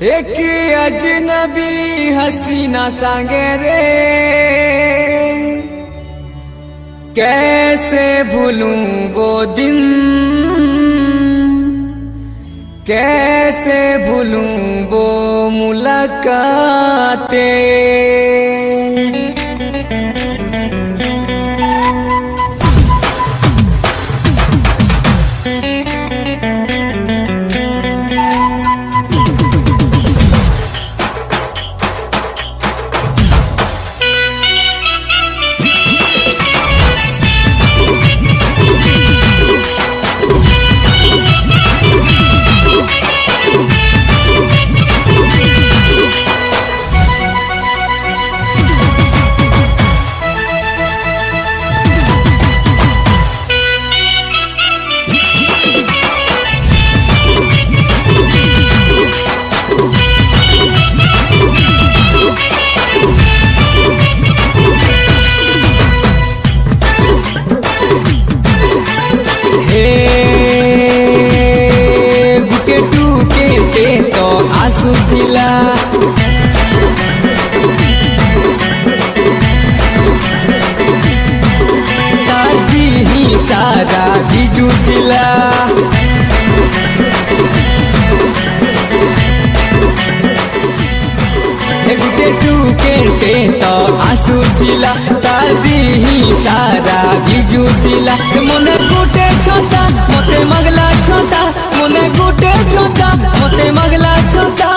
एक अजनबी हसीना सांगे रे, कैसे भूलूं वो दिन, कैसे भूलूं वो मुलाकातें। गुटे टूके तो आंसू थिला, ताती ही सारा बिजू थिला। गुटे टूके तो आंसू थिला, ताती ही सारा बिजू थिला। मने गुटे छोता मते मगला छोता, मने गुटे छोता मते मगला छोता।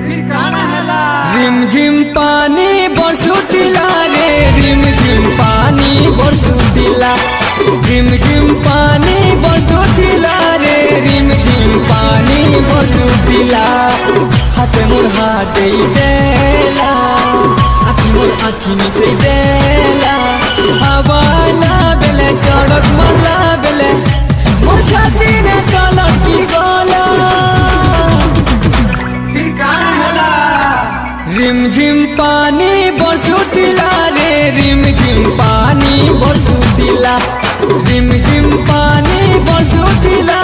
फिर काना हला रिम झिम पानी बरसुतिला रे, रिम झिम पानी बरसुतिला, रिम झिम पानी बरसुतिला रे, रिम झिम पानी बरसुतिला। हाथे मोर हाथ देला, आखी मोर आखी मिसे देला। हवाला बेले चढ़क मरला बेले मोर छाती ने तलक की गोला। फिर काना हला रिम झिम पानी बरसुतिला रे, रिम झिम पानी बरसुतिला, रिम झिम पानी बरसुतिला